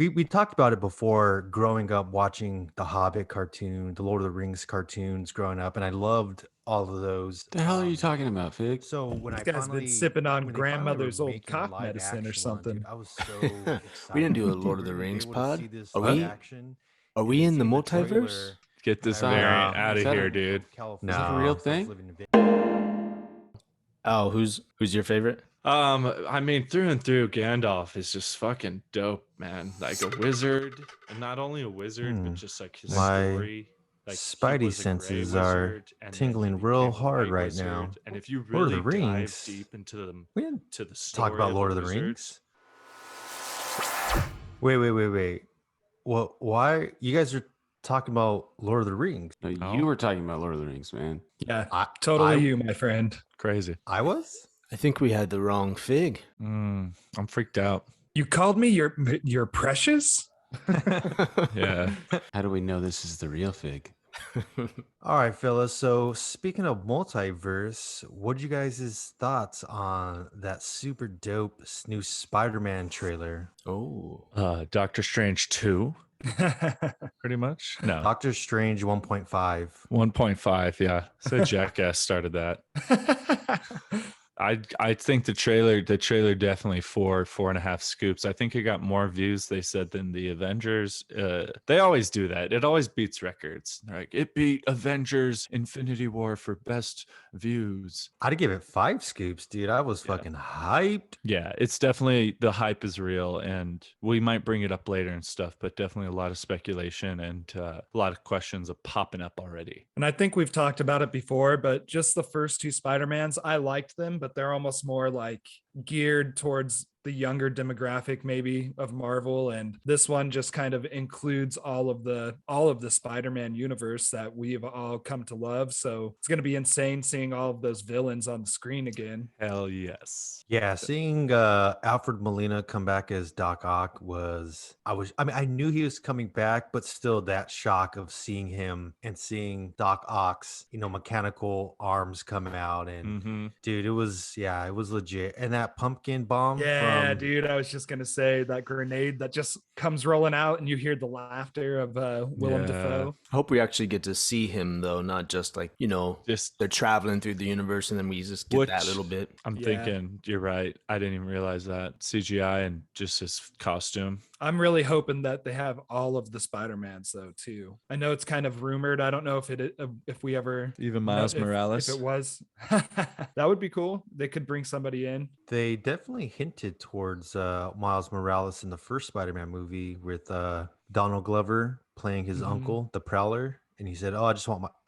We talked about it before growing up watching the Hobbit cartoon, the Lord of the Rings cartoons growing up, and I loved all of those. The hell are you talking about, Fig? So when This I guy's been finally sipping on when they finally were grandmother's old making a cough live medicine or action one, dude, something. I was so We didn't excited do a that we Lord were of the gonna be Rings able to pod. see this Are live we? action. Are And we then in the seeing the multiverse? trailer, Get and this I was variant like, out of "This here, man from dude. California Is that a real who starts thing? living in Vegas." Oh, who's your favorite? I mean, through and through, Gandalf is just fucking dope, man. Like a wizard, and not only a wizard, but just like his My story. Like he spidey was a gray senses are wizard, and then he tingling real became a hard white right now. wizard. And if you Lord of the really dive Rings. deep into the We didn't to the talk story about of the Lord of the wizards, Rings. Wait. Well, why you guys are talking about Lord of the Rings? No, No? you were talking about Lord of the Rings, man. Yeah, I totally I you, my friend. Crazy. I was? I think we had the wrong Fig. I'm freaked out. You called me your precious? Yeah. How do we know this is the real Fig? All right, fellas. So speaking of multiverse, what you guys' thoughts on that super dope new Spider-Man trailer? Oh, Doctor Strange 2, pretty much. No. Doctor Strange 1.5. 1.5, yeah. So Jackass started that. I think the trailer definitely four and a half scoops. I think it got more views, they said, than the Avengers. They always do that. It always beats records. They're like, it beat Avengers Infinity War for best views. I'd give it 5 scoops, dude. I was fucking hyped. Yeah, it's definitely, the hype is real, and we might bring it up later and stuff, but definitely a lot of speculation and a lot of questions are popping up already. And I think we've talked about it before, but just the first two Spider-Mans, I liked them, but they're almost more like geared towards the younger demographic maybe of Marvel, and this one just kind of includes all of the Spider-Man universe that we've all come to love. So it's going to be insane seeing all of those villains on the screen again. Hell yes. Yeah, seeing Alfred Molina come back as Doc Ock I knew he was coming back, but still that shock of seeing him and seeing Doc Ock's, mechanical arms coming out, and dude, it was legit. And that pumpkin bomb Yeah, from dude, I was just going to say that grenade that just comes rolling out and you hear the laughter of Willem Dafoe. I hope we actually get to see him though, not just like Just they're traveling through the universe and then we just get that little bit. I'm thinking you're right. I didn't even realize that CGI and just his costume. I'm really hoping that they have all of the Spider-Mans though too. I know it's kind of rumored. I don't know if we ever Even Miles Morales. If it was, that would be cool. They could bring somebody in. They definitely hinted towards Miles Morales in the first Spider-Man movie with Donald Glover playing his uncle, the Prowler. And he said, "Oh, I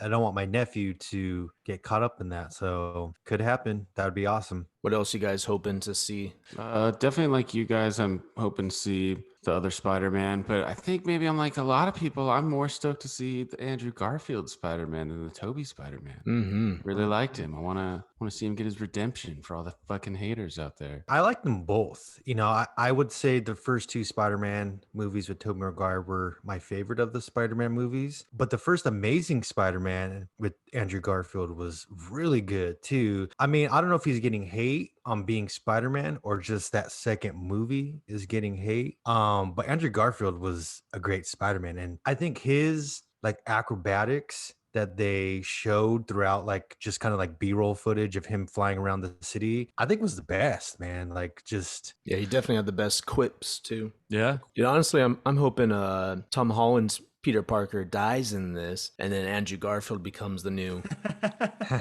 don't want my nephew to get caught up in that." So could happen. That would be awesome. What else you guys hoping to see? Definitely like you guys, I'm hoping to see the other Spider-Man, but I think maybe I'm like a lot of people, I'm more stoked to see the Andrew Garfield Spider-Man than the Tobey Spider-Man. Really liked him. I want to see him get his redemption for all the fucking haters out there. I like them both. I would say the first two Spider-Man movies with Tobey Maguire were my favorite of the Spider-Man movies. But the first Amazing Spider-Man with Andrew Garfield was really good too. I mean, I don't know if he's getting hate on being Spider-Man or just that second movie is getting hate. But Andrew Garfield was a great Spider-Man. And I think his like acrobatics that they showed throughout, like just kind of like B-roll footage of him flying around the city, I think was the best, man. Like just Yeah, he definitely had the best quips too. Yeah. Honestly, I'm hoping Tom Holland's Peter Parker dies in this, and then Andrew Garfield becomes the new Parker.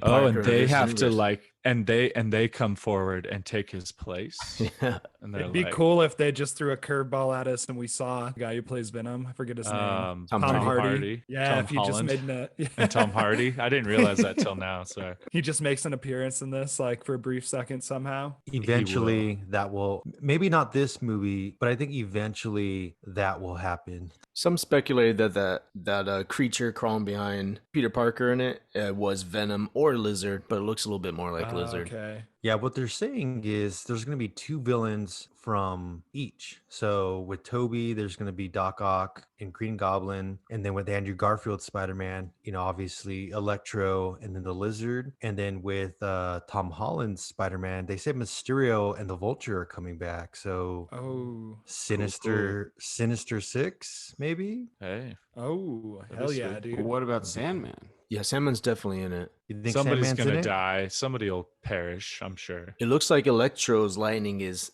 Oh, and of they this have to universe. and they come forward and take his place. Yeah. And they're It'd be like, cool if they just threw a curveball at us and we saw the guy who plays Venom. I forget his name. Tom Hardy. Yeah, Tom if he Holland, just made and Tom Hardy. I didn't realize that till now. Sorry. he just makes an appearance in this, like for a brief second somehow. eventually that will, maybe not this movie, but I think eventually that will happen. Some speculated that creature crawling behind Peter Parker in it was Venom or Lizard, but it looks a little bit more like Lizard. Okay. Yeah, what they're saying is there's going to be two villains from each. So with Toby, there's going to be Doc Ock and Green Goblin, and then with Andrew Garfield Spider-Man, obviously Electro and then the Lizard, and then with Tom Holland's Spider-Man, they said Mysterio and the Vulture are coming back. So Oh. Sinister Six, maybe. Hey, Oh, That'd hell be yeah, sweet. dude. Well, what about Sandman? Yeah, Sandman's definitely in it. You think somebody's Sandman's in gonna it? die. Somebody will perish. I'm sure. It looks like Electro's lightning is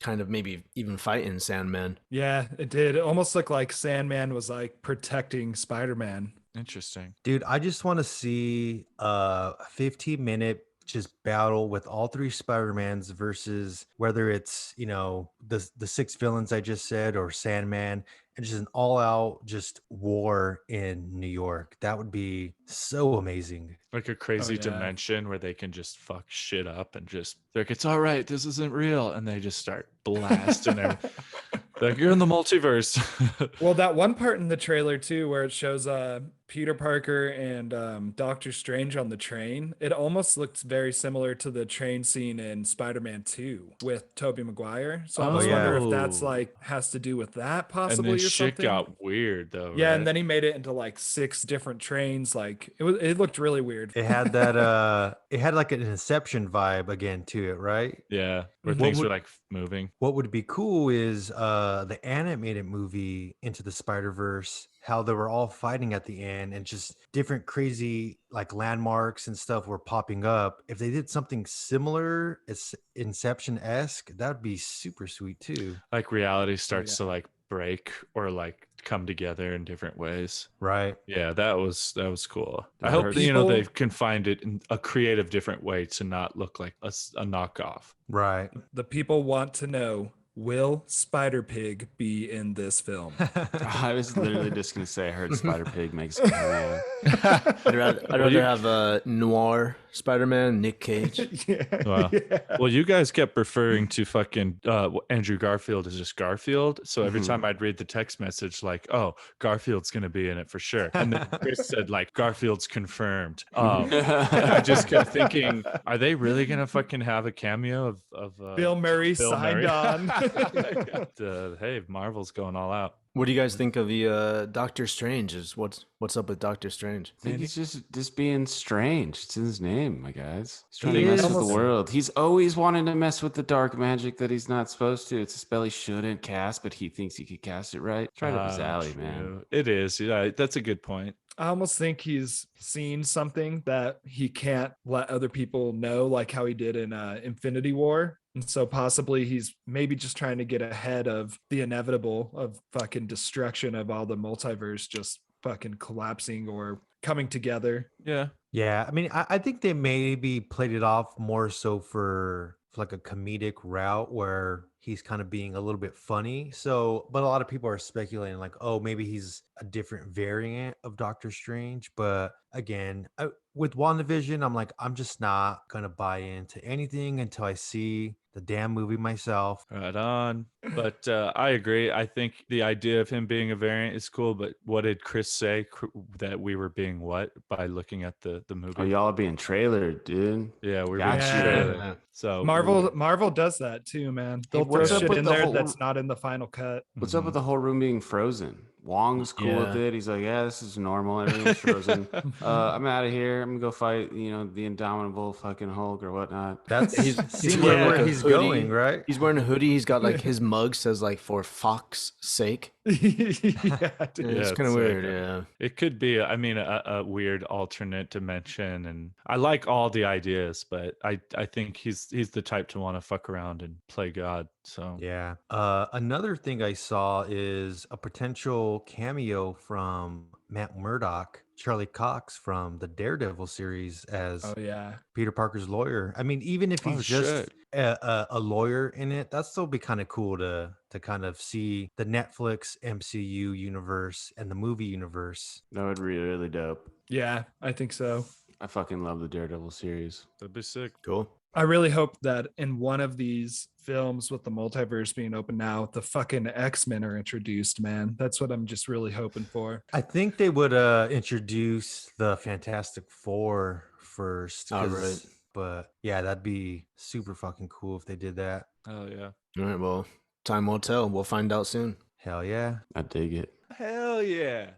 kind of maybe even fighting Sandman. Yeah, it did. It almost looked like Sandman was like protecting Spider-Man. Interesting. Dude, I just want to see a 15-minute just battle with all three Spider-Mans versus whether it's, the six villains I just said or Sandman, and just an all-out just war in New York. That would be so amazing. Like a crazy yeah. dimension where they can just fuck shit up and just like, it's all right, this isn't real, and they just start blasting everything. Like, you're in the multiverse. Well, that one part in the trailer too, where it shows Peter Parker and Doctor Strange on the train, it almost looks very similar to the train scene in Spider-Man 2 with Tobey Maguire. So I almost wonder if that's Oh. like has to do with that And possibly then or shit something. got weird though. Yeah, right? and then he made it into like 6 different trains. Like it looked really weird. It had that it had like an Inception vibe again to it, right? yeah, where Mhm. things What were would- like moving. What would be cool is the animated movie Into the Spider-Verse, how they were all fighting at the end and just different crazy like landmarks and stuff were popping up. If they did something similar, it's Inception-esque, that would be super sweet too. Like reality starts yeah. to like break or like come together in different ways. Right. Yeah, that was cool. I I hope heard that, people- they can find it in a creative different way to not look like a knockoff. Right. The people want to know, will Spider-Pig be in this film? I was literally just gonna say I heard Spider Pig makes a cameo. I'd rather have a noir Spider-Man, Nick Cage. Yeah. Wow. Yeah. Well, you guys kept referring to fucking Andrew Garfield as just Garfield. So every Mhm. time I'd read the text message, like, "Oh, Garfield's gonna be in it for sure," and then Chris said, like, "Garfield's confirmed." I just kept thinking, are they really gonna fucking have a cameo of Bill Murray Bill signed Murray? on. Hey, Marvel's going all out. What do you guys think of the Doctor Strange? What's up with Doctor Strange? I think he's just being strange. It's in his name, my guys. He's trying He to mess is. with the world. He's always wanting to mess with the dark magic that he's not supposed to. It's a spell he shouldn't cast, but he thinks he could cast it right. It's right up his alley, man. True. It is. Yeah, that's a good point. I almost think he's seen something that he can't let other people know, like how he did in Infinity War. And so possibly he's maybe just trying to get ahead of the inevitable of fucking destruction of all the multiverse just fucking collapsing or coming together. Yeah. Yeah, I mean, I think they maybe played it off more so for like a comedic route where he's kind of being a little bit funny. So, but a lot of people are speculating like, oh, maybe he's a different variant of Doctor Strange. But again, with WandaVision, I'm like, I'm just not gonna buy into anything until I see the damn movie myself. Right on. But I agree. I think the idea of him being a variant is cool. But what did Chris say that we were being what by looking at the movie? Oh, y'all are being trailered, dude. Yeah, we're Gotcha. being trailered. So Marvel does that too, man. They'll throw what's up shit with in the there whole- that's not in the final cut. What's up with the whole room being frozen? Wong's cool with Yeah. it. He's like, yeah, this is normal. Everything's frozen. I'm out of here. I'm gonna go fight, the indomitable fucking Hulk or whatnot. That's He's seems wearing like like where a he's hoodie. going, right? He's wearing a hoodie. He's got like his mug says like for Fox's sake. Yeah, Yeah, dude. it's Yeah, kind of it's weird. like Yeah. it could be, I mean, a weird alternate dimension, and I like all the ideas, but I think he's the type to want to fuck around and play God. So Yeah. Another thing I saw is a potential cameo from Matt Murdock, Charlie Cox from the Daredevil series as Oh yeah. Peter Parker's lawyer. I mean, even if he's Oh, just shit. a lawyer in it, that'd still be kind of cool to kind of see the Netflix MCU universe and the movie universe. That would be really dope. Yeah, I think so. I fucking love the Daredevil series. that'd be sick. Cool. I really hope that in one of these films with the multiverse being open now, the fucking X-Men are introduced, man. That's what I'm just really hoping for. I think they would introduce the Fantastic Four first. Oh, 'cause right. But yeah, that'd be super fucking cool if they did that. Oh yeah. All right, well, time will tell. We'll find out soon. Hell yeah. I dig it. Hell yeah.